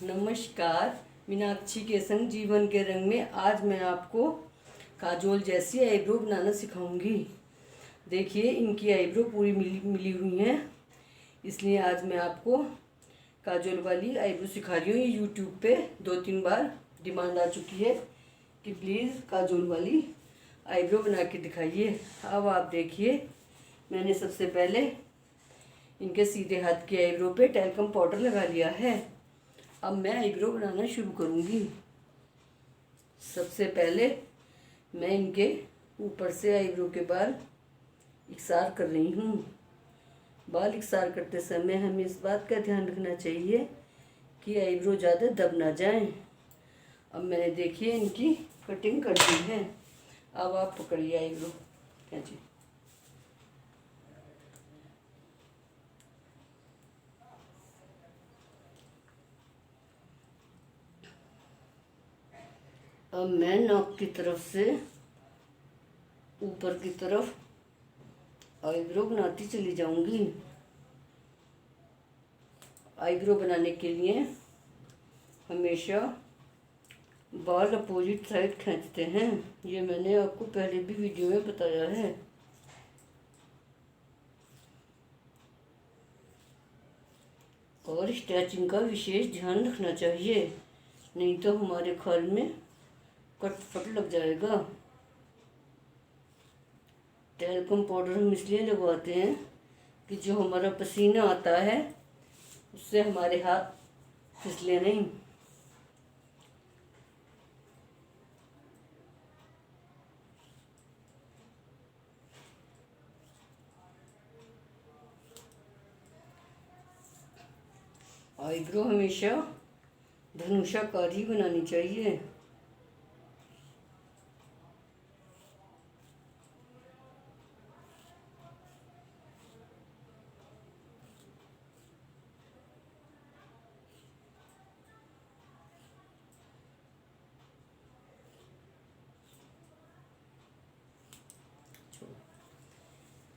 नमस्कार। मीनाक्षी के संग जीवन के रंग में आज मैं आपको काजोल जैसी आईब्रो बनाना सिखाऊंगी। देखिए, इनकी आईब्रो पूरी मिली हुई हैं, इसलिए आज मैं आपको काजोल वाली आईब्रो सिखा रही हूँ। ये यूट्यूब पे 2-3 बार डिमांड आ चुकी है कि प्लीज़ काजोल वाली आईब्रो बना के दिखाइए। अब आप देखिए, मैंने सबसे पहले इनके सीधे हाथ की आईब्रो पे टैल्कम पाउडर लगा लिया है। अब मैं आईब्रो बनाना शुरू करूँगी। सबसे पहले मैं इनके ऊपर से आईब्रो के बाल इकसार कर रही हूँ। बाल इकसार करते समय हमें इस बात का ध्यान रखना चाहिए कि आईब्रो ज़्यादा दब ना जाए। अब मैंने देखिए इनकी कटिंग कर दी है। अब आप पकड़िए आईब्रो जी। अब मैं नाक की तरफ से ऊपर की तरफ आईब्रो बनाती चली जाऊंगी। आईब्रो बनाने के लिए हमेशा बाल अपोजिट साइड खींचते हैं। ये मैंने आपको पहले भी वीडियो में बताया है। और स्ट्रेचिंग का विशेष ध्यान रखना चाहिए, नहीं तो हमारे खाल में कट फट लग जाएगा। टैल्कम पाउडर हम इसलिए लगवाते हैं कि जो हमारा पसीना आता है उससे हमारे हाथ फिसले नहीं। आईब्रो हमेशा धनुषाकार ही बनानी चाहिए।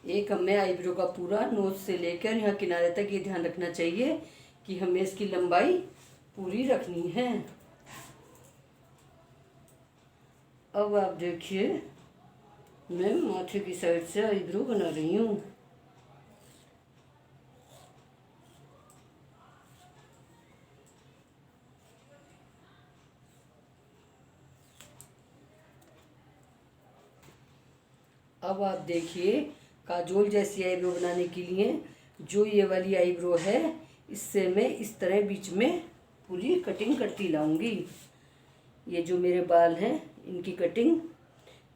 एक हमें आईब्रो का पूरा नोज से लेकर यहाँ किनारे तक ये ध्यान रखना चाहिए कि हमें इसकी लंबाई पूरी रखनी है। अब आप देखिए, मैं माथे की साइड से आईब्रो बना रही हूँ। अब आप देखिए, काजोल जैसी आईब्रो बनाने के लिए जो ये वाली आईब्रो है, इससे मैं इस तरह बीच में पूरी कटिंग करती लाऊंगी। ये जो मेरे बाल हैं इनकी कटिंग,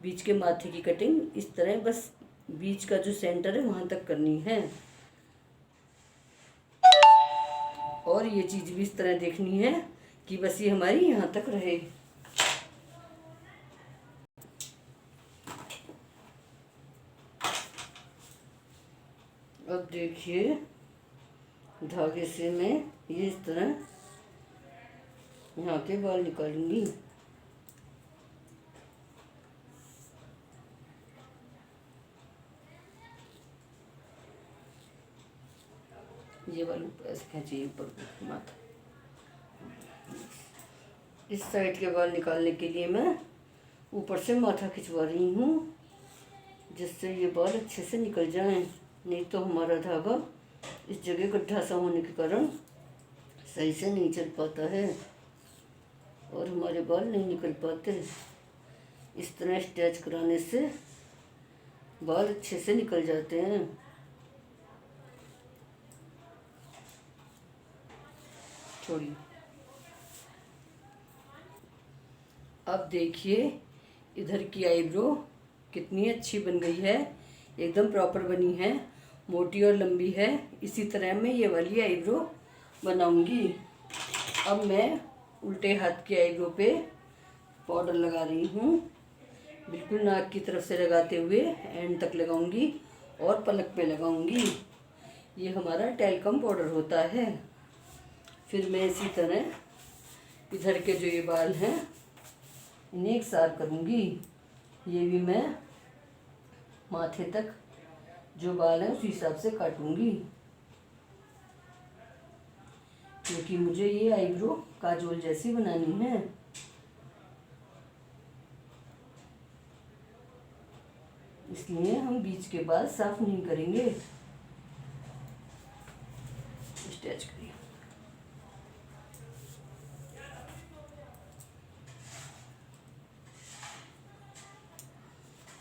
बीच के माथे की कटिंग इस तरह बस बीच का जो सेंटर है वहाँ तक करनी है। और ये चीज़ भी इस तरह देखनी है कि बस ये हमारी यहाँ तक रहे। अब देखिए, धागे से मैं ये इस तरह यहाँ के बाल निकालूंगी। ये वाले ऐसे खींचिए ऊपर माथा। इस साइड के बाल निकालने के लिए मैं ऊपर से माथा खिंचवा रही हूँ, जिससे ये बाल अच्छे से निकल जाएं। नहीं तो हमारा धागा इस जगह गड्ढा सा होने के कारण सही से नहीं चल पाता है और हमारे बाल नहीं निकल पाते। इस तरह स्ट्रेच कराने से बाल अच्छे से निकल जाते हैं। छोड़िए। अब देखिए, इधर की आईब्रो कितनी अच्छी बन गई है, एकदम प्रॉपर बनी है, मोटी और लंबी है। इसी तरह मैं ये वाली आईब्रो बनाऊंगी। अब मैं उल्टे हाथ की आईब्रो पे पाउडर लगा रही हूँ। बिल्कुल नाक की तरफ से लगाते हुए एंड तक लगाऊंगी और पलक पे लगाऊंगी। ये हमारा टैल्कम पाउडर होता है। फिर मैं इसी तरह इधर के जो ये बाल हैं इन्हें एकसार करूँगी। ये भी मैं माथे तक जो बाल हैं उस हिसाब से काटूंगी। क्योंकि मुझे ये आईब्रो काजोल जैसी बनानी है। इसलिए हम बीच के बाल साफ नहीं करेंगे। स्ट्रेच करिए।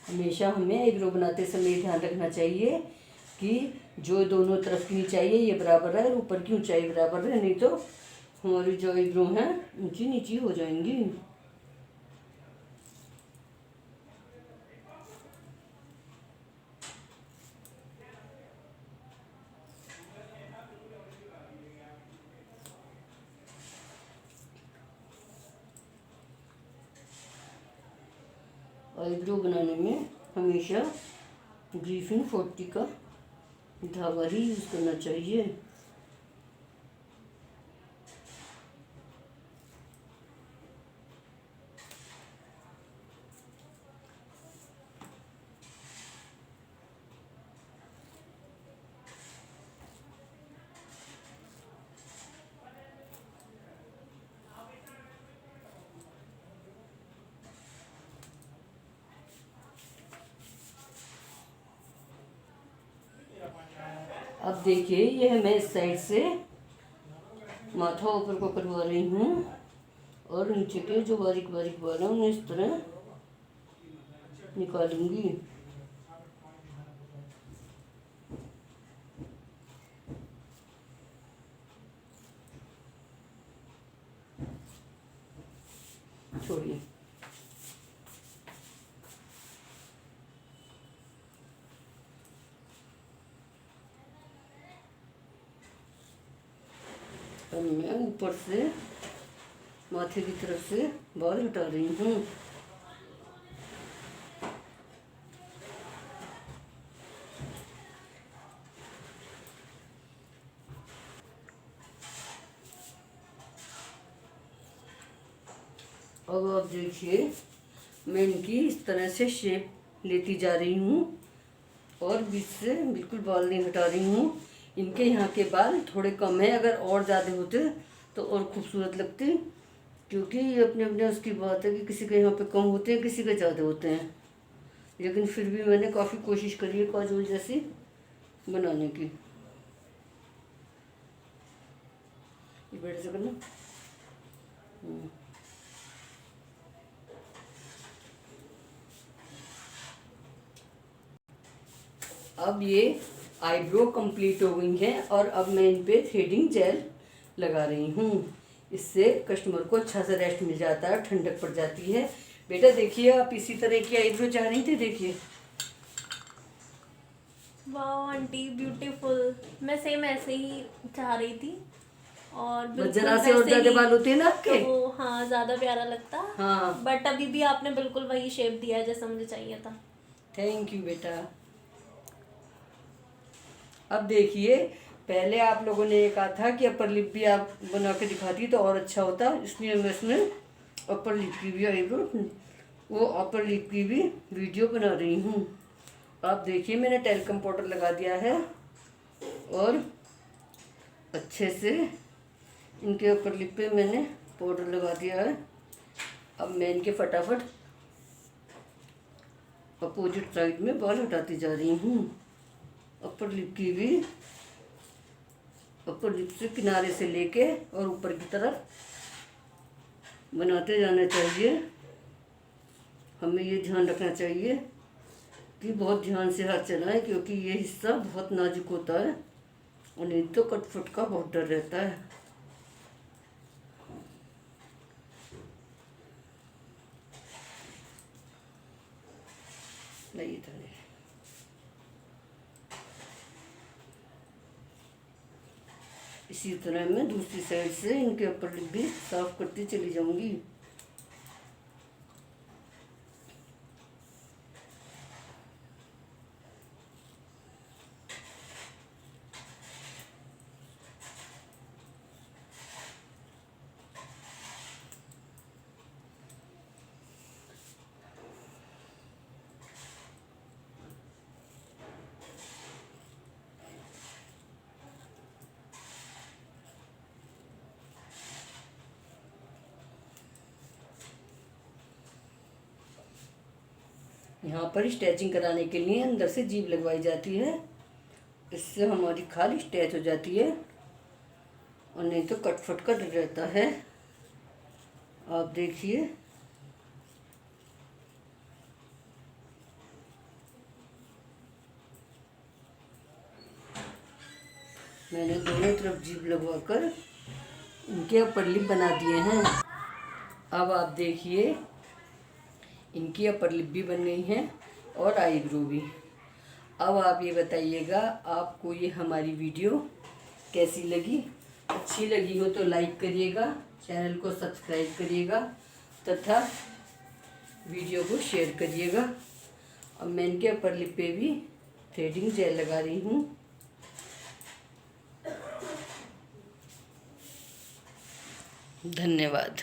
हमेशा हमें आईब्रो बनाते समय ध्यान रखना चाहिए कि जो दोनों तरफ की ऊंचाई है ये बराबर रहे और ऊपर की ऊंचाई बराबर रहे, नहीं तो हमारी जो आईब्रो हैं ऊंची नीची हो जाएंगी। आईब्रो बनाने में हमेशा ग्रीफिन 40 का धागा ही यूज़ करना चाहिए। अब देखिए ये मैं इस साइड से माथा ऊपर को करवा रही हूँ और नीचे के जो बारीक बारीक बाल हैं उन्हें इस तरह निकालूंगी। छोड़िए। अब मैं ऊपर से माथे की तरफ से बाल हटा रही हूँ। अब आप देखिए मैं इनकी इस तरह से शेप लेती जा रही हूँ और बीच से बिल्कुल बाल नहीं हटा रही हूँ। इनके यहाँ के बाल थोड़े कम हैं, अगर और ज़्यादा होते तो और खूबसूरत लगते, क्योंकि ये अपने अपने उसकी बात है कि किसी के यहाँ पे कम होते हैं, किसी के ज़्यादा होते हैं। लेकिन फिर भी मैंने काफ़ी कोशिश करी है काजोल जैसी बनाने की। ये बैठ से करना। अब ये आईब्रो कंप्लीट हो गई हैं और अब मैं इन पे थ्रेडिंग जेल लगा रही हूँ। इससे कस्टमर को अच्छा सा रेस्ट मिल जाता है, ठंडक पड़ जाती है। बेटा देखिए आप इसी तरह की आईब्रो चाह रही थी, देखिए। वाह आंटी ब्यूटीफुल, मैं सेम ऐसे ही चाह रही थी और बिल्कुल जरा से और वैसे ज्यादा ही बाल होते हैं ना आपके, तो हाँ ज़्यादा प्यारा लगता। हाँ। बट अभी भी आपने बिल्कुल वही शेप दिया है जैसा मुझे चाहिए था। थैंक यू बेटा। अब देखिए पहले आप लोगों ने ये कहा था कि अपर लिप भी आप बना के दिखाती तो और अच्छा होता, इसलिए मैं इसमें अपर लिप की भी आईब्रो, वो अपर लिप की भी वीडियो बना रही हूँ। आप देखिए मैंने टेल्कम पाउडर लगा दिया है और अच्छे से इनके अपर लिप पे मैंने पाउडर लगा दिया है। अब मैं इनके फटाफट अपोजिट साइड में बाल हटाती जा रही हूँ। अपर लिप की भी अपर लिप से किनारे से लेके और ऊपर की तरफ बनाते जाना चाहिए। हमें ये ध्यान रखना चाहिए कि बहुत ध्यान से हाथ चलाएं, क्योंकि ये हिस्सा बहुत नाजुक होता है और नहीं तो कटफट का बहुत डर रहता है। नहीं था नहीं। इसी तरह मैं दूसरी साइड से इनके अपर लिप भी साफ करती चली जाऊंगी। यहाँ पर स्ट्रेचिंग कराने के लिए अंदर से जीभ लगवाई जाती है, इससे हमारी खाल स्ट्रेच हो जाती है और नहीं तो कटफट का डर रहता है। आप देखिए, मैंने दोनों तरफ जीभ लगवाकर इनके अपर लिप बना दिए हैं। अब आप देखिए, इनकी अपर लिप भी बन गई हैं और आईब्रो भी। अब आप ये बताइएगा, आपको ये हमारी वीडियो कैसी लगी? अच्छी लगी हो तो लाइक करिएगा, चैनल को सब्सक्राइब करिएगा तथा वीडियो को शेयर करिएगा। अब मैं इनके अपर लिप पे भी थ्रेडिंग जेल लगा रही हूँ। धन्यवाद।